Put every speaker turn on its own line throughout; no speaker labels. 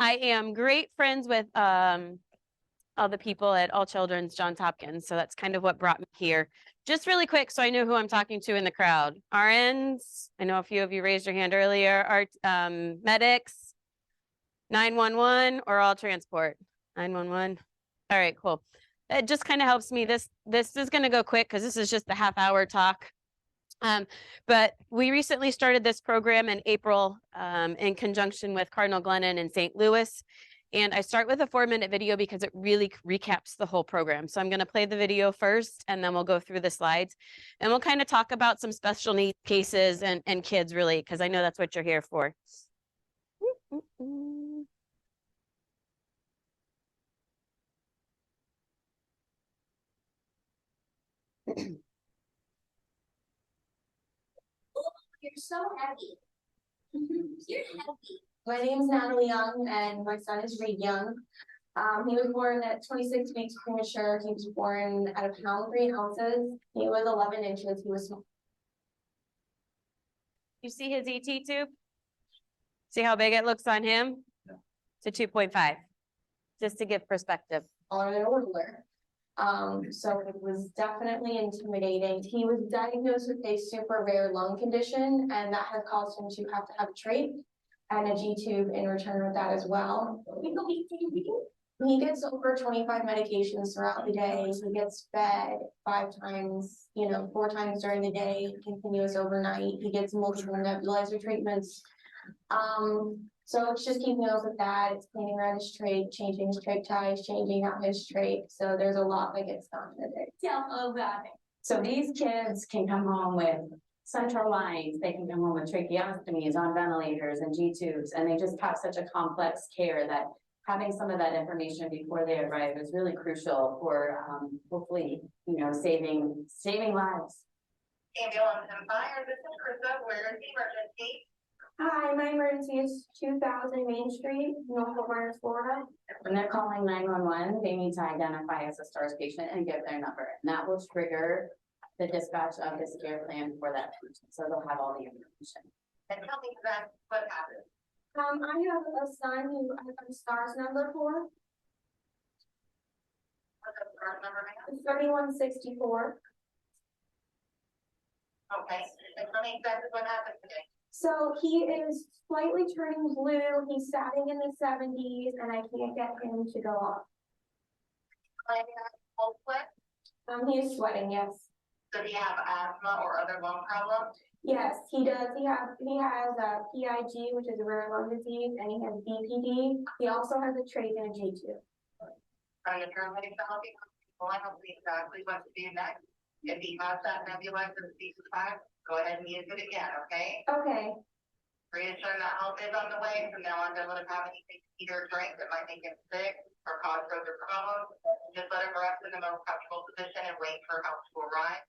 I am great friends with all the people at All Children's Johns Hopkins, so that's kind of what brought me here. Just really quick, so I know who I'm talking to in the crowd. RNs, I know a few of you raised your hand earlier. Medics, 911, or all transport? 911. All right, cool. It just kind of helps me. This is going to go quick because this is just a half-hour talk. But we recently started this program in April in conjunction with Cardinal Glennon in St. Louis. And I start with a 4-minute video because it really recaps the whole program. So I'm going to play the video first, and then we'll go through the slides. And we'll kind of talk about some special needs cases and kids, really, because I know that's what you're here for.
You're so heavy. You're heavy. My name's Natalie Young, and my son is Reed Young. He was born at 26 weeks premature. He was born at 1 pound 3 ounces. He was 11 inches. He was small.
You see his ET tube? See how big it looks on him? Yeah. It's a 2.5, just to give perspective.
On an order. So it was definitely intimidating. He was diagnosed with a super rare lung condition, and that has caused him to have a trach and a G-tube in return with that as well. He gets over 25 medications throughout the day. He gets fed 5 times, 4 times during the day, continuous overnight. He gets multiple nebulizer treatments. So it's just keeping up with that. It's cleaning around his trach, changing his trach ties, changing out his trach. So there's a lot that gets done in a day.
Tell about it. So these kids can come home with central lines. They can come home with tracheostomies on ventilators and G-tubes, and they just have such a complex care that having some of that information before they arrive is really crucial for hopefully, saving lives.
Ambulance and fire, this is Krista. Where is the emergency?
Hi, my emergency is 2000 Main Street, Norfolk, Florida.
When they're calling 911, they need to identify as a STARS patient and give their number. And that will trigger the dispatch of this care plan for that person. So they'll have all the information.
And tell me exactly what happened.
I have a son who I have a STARS number for.
What's the STARS number, ma'am?
3164.
Okay, and tell me exactly what happened today.
So he is slightly turning blue. He's starting in the 70s, and I can't get him to go off.
Cold sweat?
He is sweating, yes.
Does he have asthma or other lung problems?
Yes, he does. He has PIG, which is a rare lung disease, and he has BPD. He also has a trach and a G-tube.
Trying to turn things out because I don't see exactly what to do next. If he has that nebulizer C5, go ahead and use it again, okay?
Okay.
Reassure that help is on the way. From now on, don't let him have anything to eat or drink that might make him sick or cause further problems. Just let him rest in the most comfortable position and wait for help to arrive.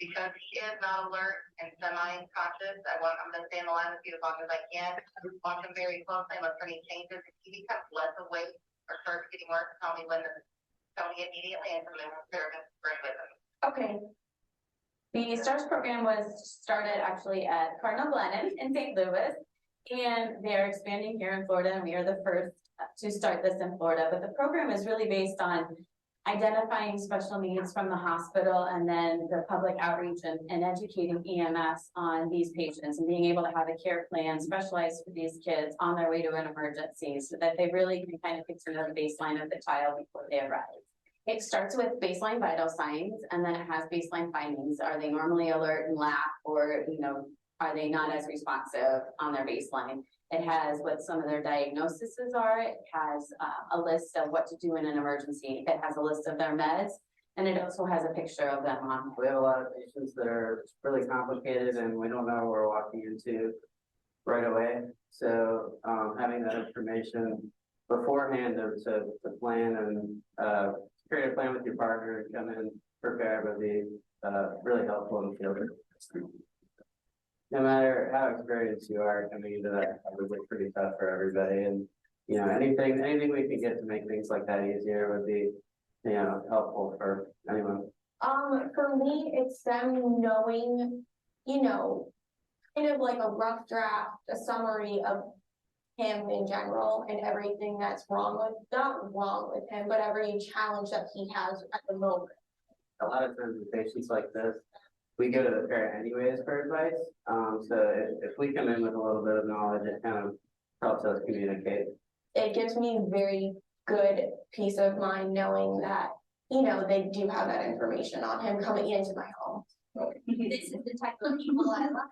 Because he is not alert and semi-conscious, I'm going to stay in the line with you as long as I can. Watch him very closely, unless any changes. If he becomes less awake or starts getting worse, tell me immediately and from the service bring with him.
Okay.
The STARS program was started actually at Cardinal Glennon in St. Louis, and they are expanding here in Florida, and we are the first to start this in Florida. But the program is really based on identifying special needs from the hospital and then the public outreach and educating EMS on these patients and being able to have a care plan specialized for these kids on their way to an emergency so that they really can kind of get to know the baseline of the child before they arrive. It starts with baseline vital signs, and then it has baseline findings. Are they normally alert and laugh, or are they not as responsive on their baseline? It has what some of their diagnoses are. It has a list of what to do in an emergency. It has a list of their meds, and it also has a picture of them on.
We have a lot of patients that are really complicated, and we don't know what we're walking into right away. So having that information beforehand to plan and create a plan with your partner and come in prepared would be really helpful in the field. No matter how experienced you are, coming into that would be pretty tough for everybody. And anything we can get to make things like that easier would be helpful for anyone.
For me, it's them knowing, kind of like a rough draft, a summary of him in general and everything that's wrong with, not wrong with him, but every challenge that he has at the moment.
A lot of times with patients like this, we go to the parent anyways for advice. So if we come in with a little bit of knowledge, it kind of helps us communicate.
It gives me very good peace of mind knowing that, you know, they do have that information on him coming into my home.
This is the type of people I love.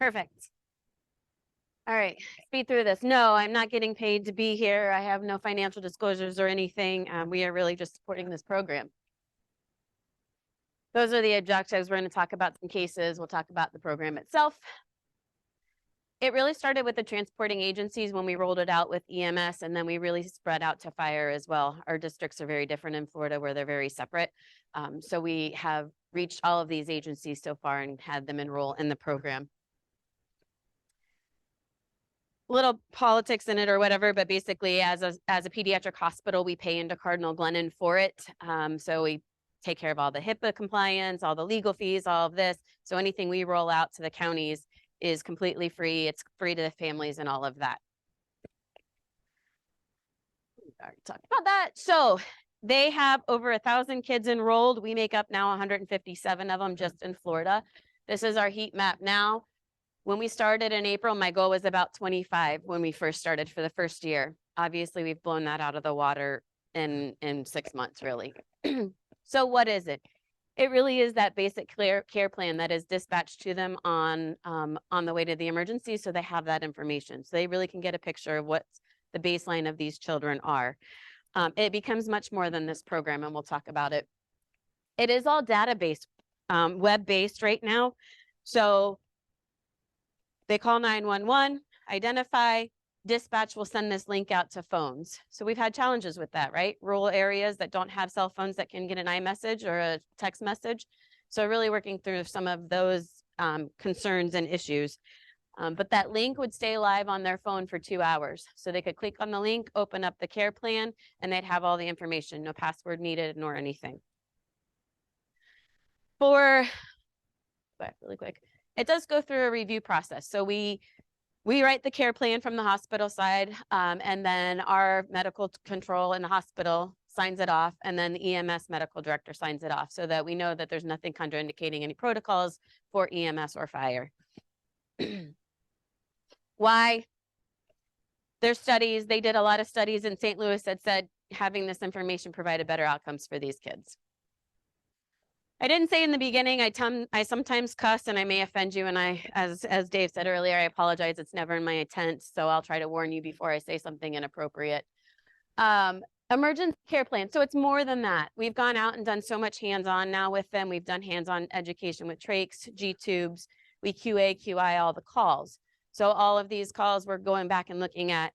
Perfect. All right, speed through this. No, I'm not getting paid to be here. I have no financial disclosures or anything. We are really just supporting this program. Those are the objectives. We're going to talk about some cases. We'll talk about the program itself. It really started with the transporting agencies when we rolled it out with EMS, and then we really spread out to fire as well. Our districts are very different in Florida where they're very separate. So we have reached all of these agencies so far and had them enroll in the program. Little politics in it or whatever, but basically as a pediatric hospital, we pay into Cardinal Glennon for it. So we take care of all the HIPAA compliance, all the legal fees, all of this. So anything we roll out to the counties is completely free. It's free to the families and all of that. We already talked about that. So they have over 1,000 kids enrolled. We make up now 157 of them just in Florida. This is our heat map now. When we started in April, my goal was about 25 when we first started for the first year. Obviously, we've blown that out of the water in 6 months, really. So what is it? It really is that basic care plan that is dispatched to them on the way to the emergency, so they have that information. So they really can get a picture of what the baseline of these children are. It becomes much more than this program, and we'll talk about it. It is all database, web-based right now. So they call 911, identify, dispatch will send this link out to phones. So we've had challenges with that, right? Rural areas that don't have cell phones that can get an iMessage or a text message. So really working through some of those concerns and issues. But that link would stay live on their phone for 2 hours. So they could click on the link, open up the care plan, and they'd have all the information, no password needed nor anything. Really quick, it does go through a review process. So we write the care plan from the hospital side, and then our medical control in the hospital signs it off, and then the EMS medical director signs it off so that we know that there's nothing contraindicating any protocols for EMS or fire. Why? There's studies, they did a lot of studies in St. Louis that said having this information provided better outcomes for these kids. I didn't say in the beginning, I sometimes cuss and I may offend you, and as Dave said earlier, I apologize. It's never in my intent, so I'll try to warn you before I say something inappropriate. Emergency care plan. So it's more than that. We've gone out and done so much hands-on now with them. We've done hands-on education with trachs, G-tubes. We QA, QI all the calls. So all of these calls, we're going back and looking at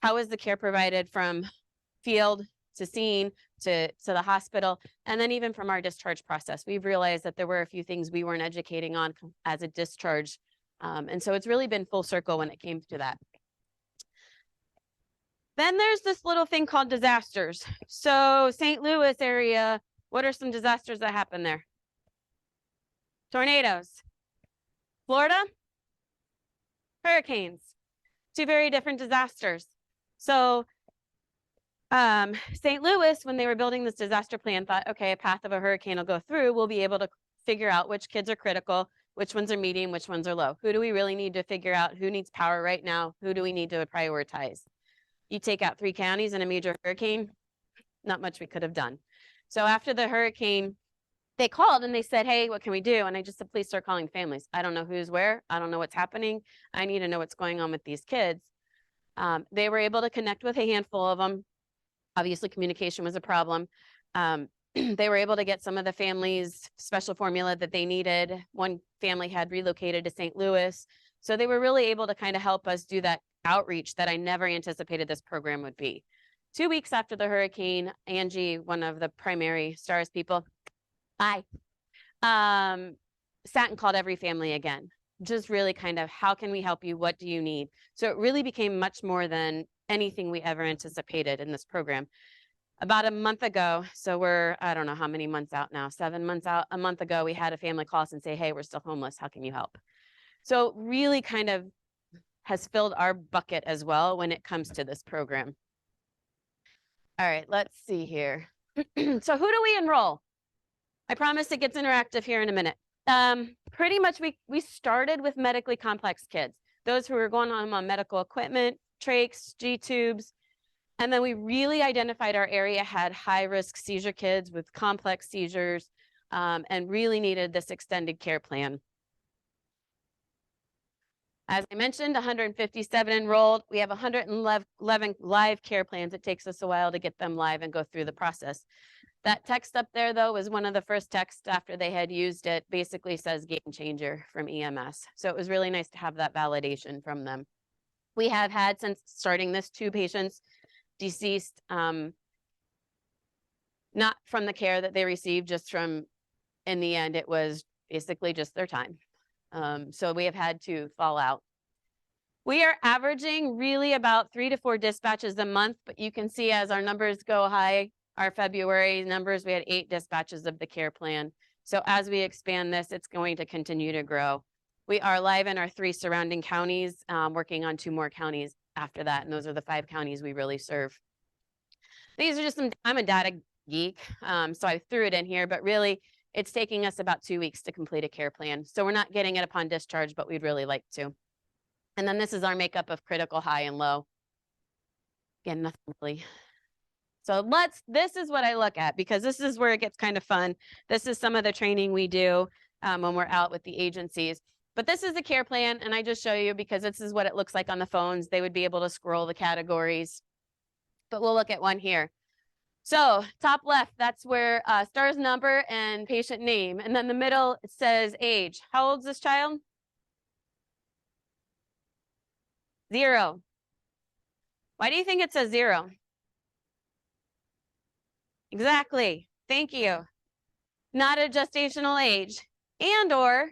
how is the care provided from field to scene to the hospital, and then even from our discharge process. We've realized that there were a few things we weren't educating on as a discharge. And so it's really been full circle when it came to that. Then there's this little thing called disasters. So St. Louis area, what are some disasters that happen there? Tornadoes. Florida? Hurricanes. Two very different disasters. So St. Louis, when they were building this disaster plan, thought, okay, a path of a hurricane will go through. We'll be able to figure out which kids are critical, which ones are medium, which ones are low. Who do we really need to figure out? Who needs power right now? Who do we need to prioritize? You take out 3 counties in a major hurricane, not much we could have done. So after the hurricane, they called and they said, hey, what can we do? And I just said, please start calling families. I don't know who's where. I don't know what's happening. I need to know what's going on with these kids. They were able to connect with a handful of them. Obviously, communication was a problem. They were able to get some of the families' special formula that they needed. One family had relocated to St. Louis. So they were really able to kind of help us do that outreach that I never anticipated this program would be. 2 weeks after the hurricane, Angie, one of the primary STARS people, sat and called every family again. just really kind of, how can we help you? What do you need? So it really became much more than anything we ever anticipated in this program. About a month ago, so we're, I don't know how many months out now, 7 months out, a month ago, we had a family call us and say, hey, we're still homeless. How can you help? So really kind of has filled our bucket as well when it comes to this program. All right, let's see here. So who do we enroll? I promise it gets interactive here in a minute. Pretty much we started with medically complex kids, those who were going on medical equipment, trachs, G-tubes, and then we really identified our area had high-risk seizure kids with complex seizures, and really needed this extended care plan. As I mentioned, 157 enrolled. We have 111 live care plans. It takes us a while to get them live and go through the process. That text up there, though, was one of the first texts after they had used it. Basically says game changer from EMS. So it was really nice to have that validation from them. We have had, since starting this, 2 patients deceased, not from the care that they received, just from, in the end, it was basically just their time. So we have had 2 fall out. We are averaging really about 3 to 4 dispatches a month, but you can see as our numbers go high, our February numbers, we had 8 dispatches of the care plan. So as we expand this, it's going to continue to grow. We are live in our 3 surrounding counties, working on 2 more counties after that. And those are the 5 counties we really serve. These are just some, I'm a data geek, so I threw it in here, but really it's taking us about 2 weeks to complete a care plan. So we're not getting it upon discharge, but we'd really like to. And then this is our makeup of critical, high, and low. Again, nothing really. So this is what I look at, because this is where it gets kind of fun. This is some of the training we do when we're out with the agencies. But this is the care plan, and I just show you because this is what it looks like on the phones. They would be able to scroll the categories. But we'll look at one here. So top left, that's where STARS number and patient name. And then the middle, it says age. How old is this child? 0. Why do you think it says 0? Exactly. Thank you. Not a gestational age. And or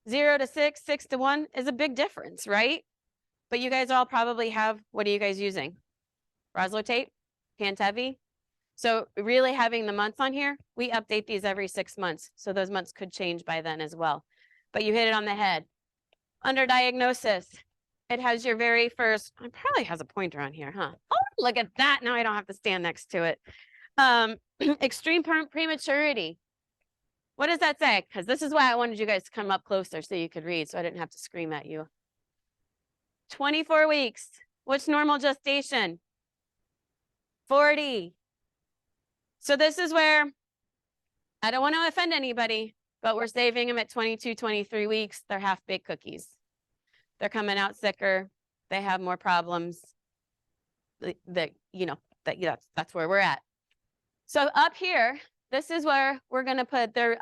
0 to 6, 6 to 1 is a big difference, right? But you guys all probably have, what are you guys using? Roslo tape? Pantevi? So really having the months on here, we update these every 6 months. So those months could change by then as well. But you hit it on the head. Under diagnosis, it has your very first, it probably has a pointer on here, huh? Oh, look at that. Now I don't have to stand next to it. Extreme prematurity. What does that say? Because this is why I wanted you guys to come up closer so you could read, so I didn't have to scream at you. 24 weeks. What's normal gestation? 40. So this is where, I don't want to offend anybody, but we're saving them at 22, 23 weeks. They're half-baked cookies. They're coming out sicker. They have more problems. That's where we're at. So up here, this is where we're going to put their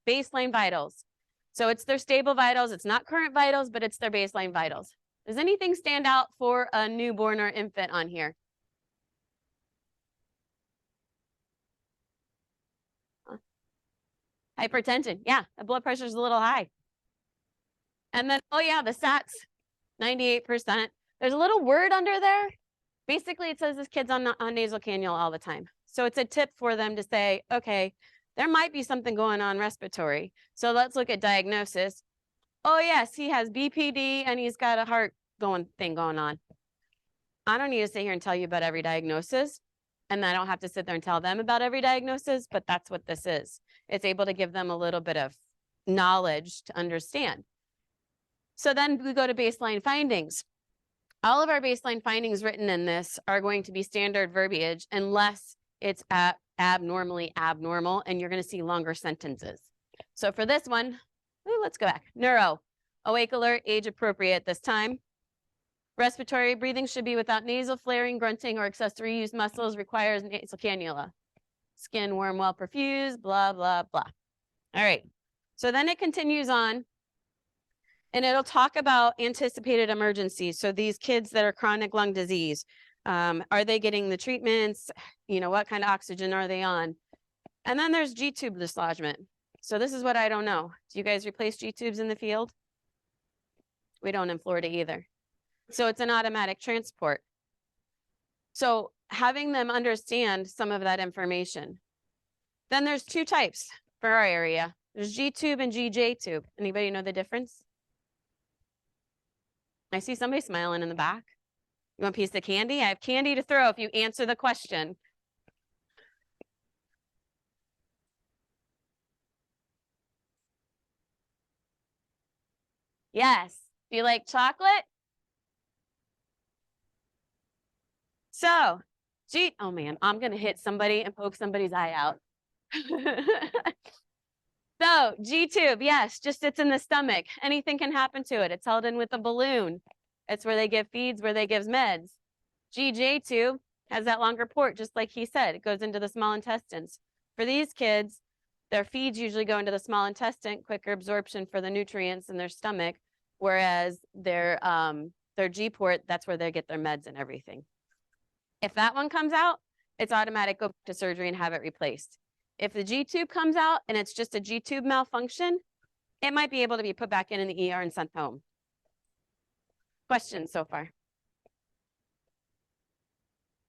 baseline vitals. So it's their stable vitals. It's not current vitals, but it's their baseline vitals. Does anything stand out for a newborn or infant on here? Hypertension. Yeah, the blood pressure is a little high. And then, oh yeah, the SATs, 98%. There's a little word under there. Basically, it says this kid's on nasal cannula all the time. So it's a tip for them to say, okay, there might be something going on respiratory. So let's look at diagnosis. Oh yes, he has BPD and he's got a heart thing going on. I don't need to sit here and tell you about every diagnosis. And I don't have to sit there and tell them about every diagnosis, but that's what this is. It's able to give them a little bit of knowledge to understand. So then we go to baseline findings. All of our baseline findings written in this are going to be standard verbiage unless it's abnormally abnormal, and you're going to see longer sentences. So for this one, let's go back. Neuro, awake alert, age appropriate this time. Respiratory breathing should be without nasal flaring, grunting, or accessory use muscles, requires nasal cannula. Skin warm, well perfused, blah, blah, blah. All right. So then it continues on. And it'll talk about anticipated emergencies. So these kids that are chronic lung disease, are they getting the treatments? You know, what kind of oxygen are they on? And then there's G-tube dislodgement. So this is what I don't know. Do you guys replace G-tubes in the field? We don't in Florida either. So it's an automatic transport. So having them understand some of that information. Then there's two types for our area. There's G-tube and GJ tube. Anybody know the difference? I see somebody smiling in the back. You want a piece of candy? I have candy to throw if you answer the question. Yes. Do you like chocolate? So, oh man, I'm gonna hit somebody and poke somebody's eye out. So, G-tube, yes, just sits in the stomach. Anything can happen to it. It's held in with a balloon. It's where they give feeds, where they give meds. GJ tube has that longer port, just like he said. It goes into the small intestines. For these kids, their feeds usually go into the small intestine, quicker absorption for the nutrients in their stomach, whereas their G port, that's where they get their meds and everything. If that one comes out, it's automatic, go to surgery and have it replaced. If the G-tube comes out and it's just a G-tube malfunction, it might be able to be put back in the ER and sent home. Questions so far?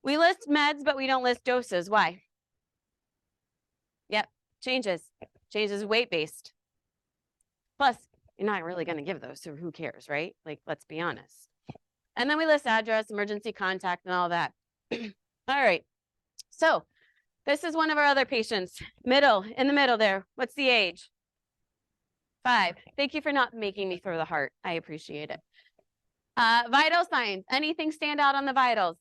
We list meds, but we don't list doses. Why? Yep, changes weight-based. Plus, you're not really going to give those, so who cares, right? Like, let's be honest. And then we list address, emergency contact, and all that. All right, so this is one of our other patients, in the middle there. What's the age? 5. Thank you for not making me throw the heart. I appreciate it. Vital signs. Anything stand out on the vitals?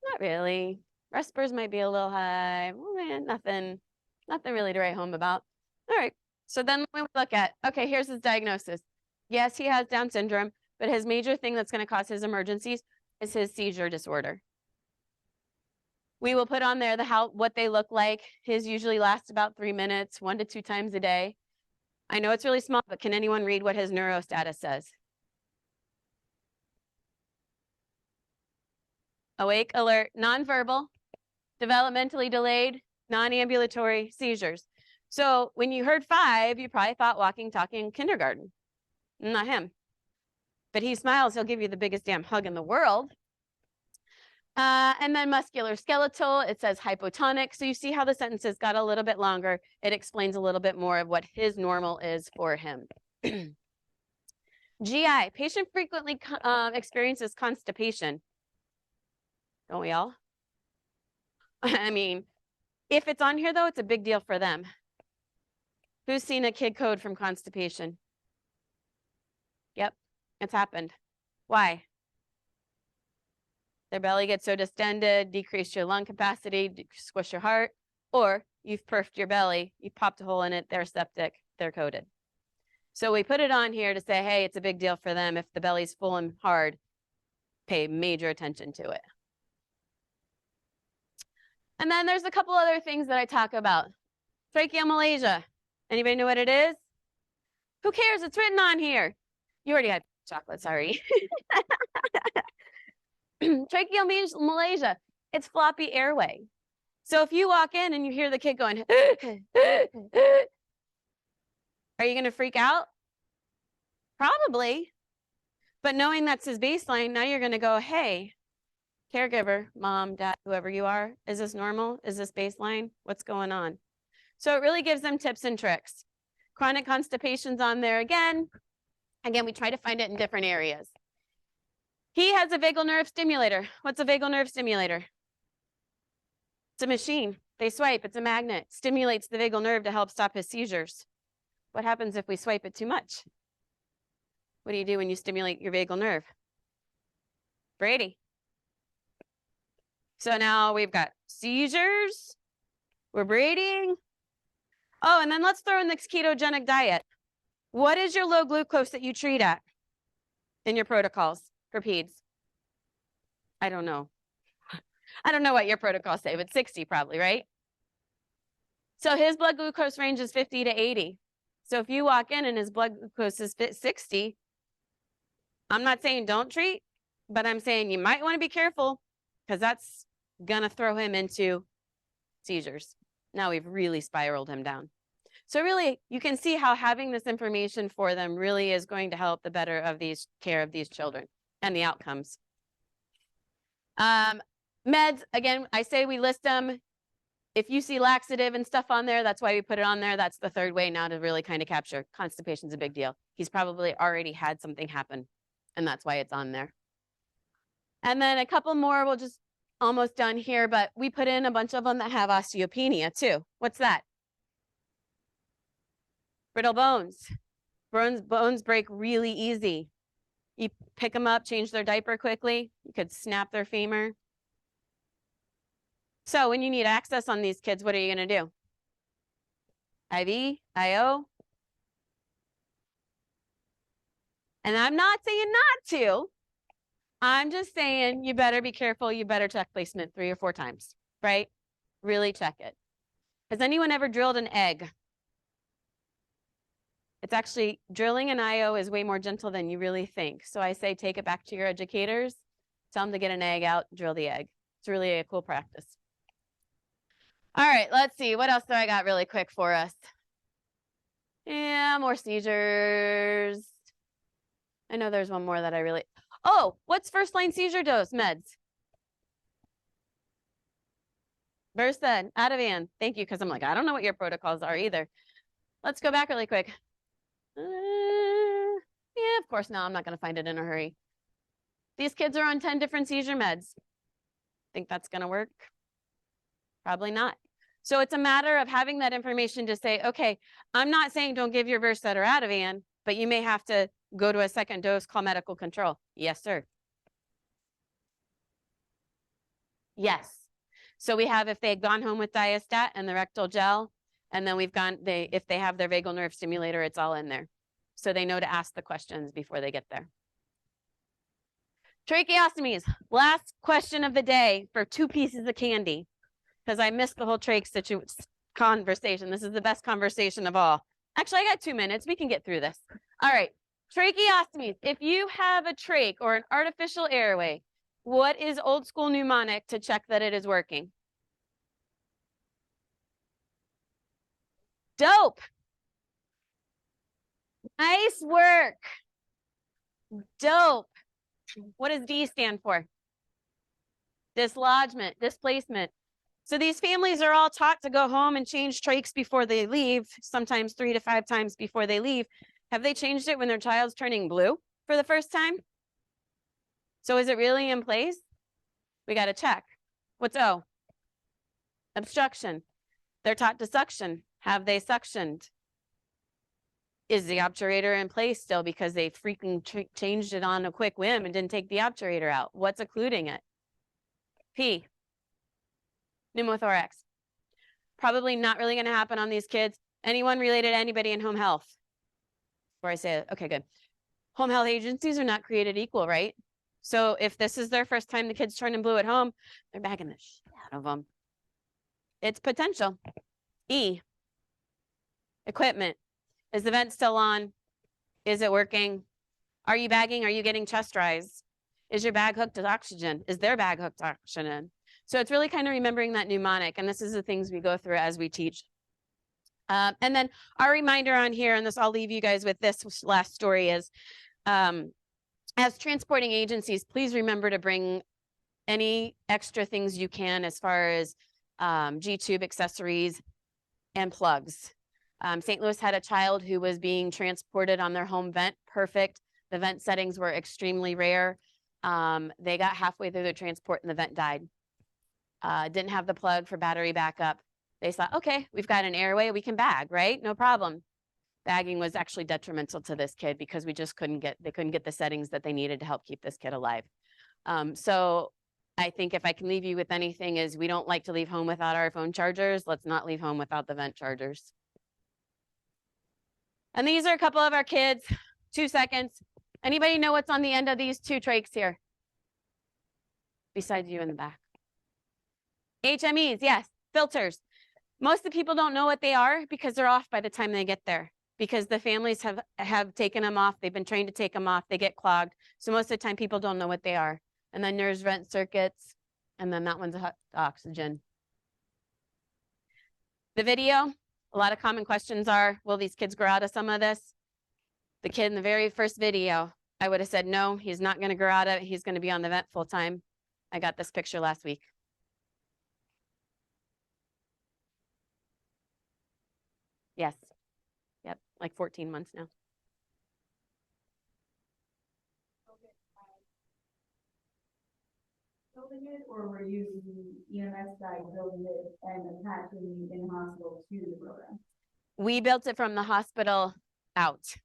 Not really. Respiratory might be a little high. Nothing really to write home about. All right, so then we look at, okay, here's his diagnosis. Yes, he has Down syndrome, but his major thing that's going to cause his emergencies is his seizure disorder. We will put on there what they look like. His usually lasts about 3 minutes, 1 to 2 times a day. I know it's really small, but can anyone read what his neuro status says? Awake, alert, nonverbal, developmentally delayed, non-ambulatory seizures. So when you heard 5, you probably thought walking, talking, kindergarten. Not him. But he smiles, he'll give you the biggest damn hug in the world. And then musculoskeletal, it says hypotonic. So you see how the sentences got a little bit longer. It explains a little bit more of what his normal is for him. GI, patient frequently experiences constipation. Don't we all? I mean, if it's on here though, it's a big deal for them. Who's seen a kid code from constipation? Yep, it's happened. Why? Their belly gets so distended, decrease your lung capacity, squish your heart, or you've perfed your belly, you popped a hole in it, they're septic, they're coded. So we put it on here to say, hey, it's a big deal for them. If the belly's full and hard, pay major attention to it. And then there's a couple other things that I talk about. Tracheomalacia. Anybody know what it is? Who cares? It's written on here. You already had chocolate, sorry. Tracheomalacia, it's floppy airway. So if you walk in and you hear the kid going, are you going to freak out? Probably. But knowing that's his baseline, now you're going to go, hey, caregiver, mom, dad, whoever you are, is this normal? Is this baseline? What's going on? So it really gives them tips and tricks. Chronic constipation's on there again. Again, we try to find it in different areas. He has a vagal nerve stimulator. What's a vagal nerve stimulator? It's a machine. They swipe. It's a magnet. Stimulates the vagal nerve to help stop his seizures. What happens if we swipe it too much? What do you do when you stimulate your vagal nerve? Brady. So now we've got seizures. We're braiding. Oh, and then let's throw in the ketogenic diet. What is your low glucose that you treat at in your protocols for peds? I don't know. I don't know what your protocols say, but 60 probably, right? So his blood glucose range is 50 to 80. So if you walk in and his blood glucose is 60, I'm not saying don't treat, but I'm saying you might want to be careful because that's going to throw him into seizures. Now we've really spiraled him down. So really, you can see how having this information for them really is going to help the better of these care of these children and the outcomes. Meds, again, I say we list them. If you see laxative and stuff on there, that's why we put it on there. That's the third way now to really kind of capture. Constipation's a big deal. He's probably already had something happen, and that's why it's on there. And then a couple more, we'll just almost done here, but we put in a bunch of them that have osteopenia too. What's that? Brittle bones. Bones break really easy. You pick them up, change their diaper quickly. You could snap their femur. So when you need access on these kids, what are you going to do? IV, IO. And I'm not saying not to. I'm just saying you better be careful. You better check placement 3 or 4 times, right? Really check it. Has anyone ever drilled an egg? It's actually, drilling an IO is way more gentle than you really think. So I say take it back to your educators. Tell them to get an egg out, drill the egg. It's really a cool practice. All right, let's see. What else do I got really quick for us? Yeah, more seizures. I know there's one more that I really... Oh, what's first line seizure dose meds? Versed, Ativan. Thank you, because I'm like, I don't know what your protocols are either. Let's go back really quick. Yeah, of course, no, I'm not going to find it in a hurry. These kids are on 10 different seizure meds. Think that's going to work? Probably not. So it's a matter of having that information to say, okay, I'm not saying don't give your Versed or Ativan, but you may have to go to a second dose, call medical control. Yes, sir. Yes. So we have, if they've gone home with Diastat and the rectal gel, and then we've gone, if they have their vagal nerve stimulator, it's all in there. So they know to ask the questions before they get there. Tracheostomies, last question of the day for 2 pieces of candy, because I missed the whole trach conversation. This is the best conversation of all. Actually, I got 2 minutes. We can get through this. All right, tracheostomies. If you have a trach or an artificial airway, what is old school mnemonic to check that it is working? Dope. Nice work. Dope. What does D stand for? Dislodgement, displacement. So these families are all taught to go home and change trachs before they leave, sometimes 3 to 5 times before they leave. Have they changed it when their child's turning blue for the first time? So is it really in place? We got to check. What's O? Obstruction. They're taught to suction. Have they suctioned? Is the obturator in place still because they freaking changed it on a quick whim and didn't take the obturator out? What's occluding it? P. Pneumothorax. Probably not really going to happen on these kids. Anyone related to anybody in home health? Before I say it, okay, good. Home health agencies are not created equal, right? So if this is their first time the kid's turning blue at home, they're bagging the shit out of them. It's potential. E. Equipment. Is the vent still on? Is it working? Are you bagging? Are you getting chest rise? Is your bag hooked to oxygen? Is their bag hooked to oxygen? So it's really kind of remembering that mnemonic, and this is the things we go through as we teach. And then our reminder on here, and this I'll leave you guys with this last story is, as transporting agencies, please remember to bring any extra things you can as far as G-tube accessories and plugs. St. Louis had a child who was being transported on their home vent. Perfect. The vent settings were extremely rare. They got halfway through their transport and the vent died. Didn't have the plug for battery backup. They thought, okay, we've got an airway, we can bag, right? No problem. Bagging was actually detrimental to this kid because they couldn't get the settings that they needed to help keep this kid alive. So I think if I can leave you with anything is we don't like to leave home without our phone chargers. Let's not leave home without the vent chargers. And these are a couple of our kids. 2 seconds. Anybody know what's on the end of these 2 trachs here? Besides you in the back. HMEs, yes, filters. Most of the people don't know what they are because they're off by the time they get there. Because the families have taken them off. They've been trained to take them off. They get clogged. So most of the time people don't know what they are. And then there's vent circuits. And then that one's oxygen. The video, A lot of common questions are, will these kids grow out of some of this? The kid in the very first video, I would have said, no, he's not going to grow out of it. He's going to be on the vent full time. I got this picture last week. Yes. Yep. Like 14 months now.
Building it, or were you the EMS side building it and attaching in hospital to the program?
We built it from the hospital out.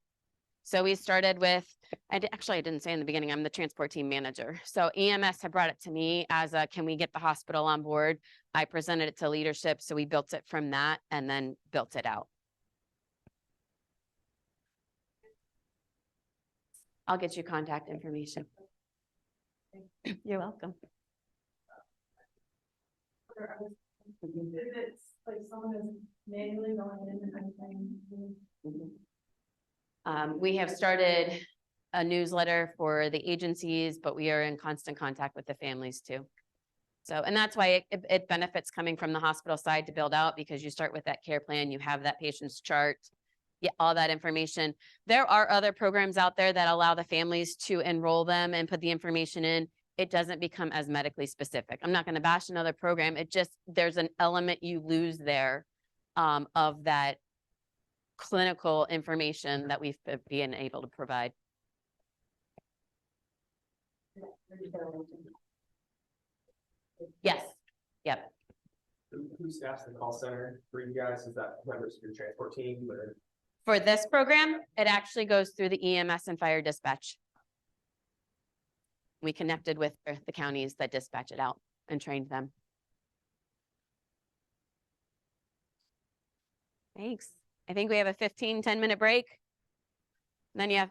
So we started with, I didn't say in the beginning, I'm the transport team manager. So EMS had brought it to me as a, can we get the hospital on board? I presented it to leadership. So we built it from that and then built it out. I'll get you contact information. You're welcome.
If it's like someone is manually going in and everything.
We have started a newsletter for the agencies, but we are in constant contact with the families too. So, and that's why it benefits coming from the hospital side to build out, because you start with that care plan, you have that patient's chart, all that information. There are other programs out there that allow the families to enroll them and put the information in. It doesn't become as medically specific. I'm not going to bash another program. It just, there's an element you lose there of that clinical information that we've been able to provide. Yes. Yep.
Who staffs the call center for you guys? Is that members of your transport team or?
For this program, it actually goes through the EMS and fire dispatch. We connected with the counties that dispatch it out and trained them. Thanks. I think we have a 10-minute break. Then you have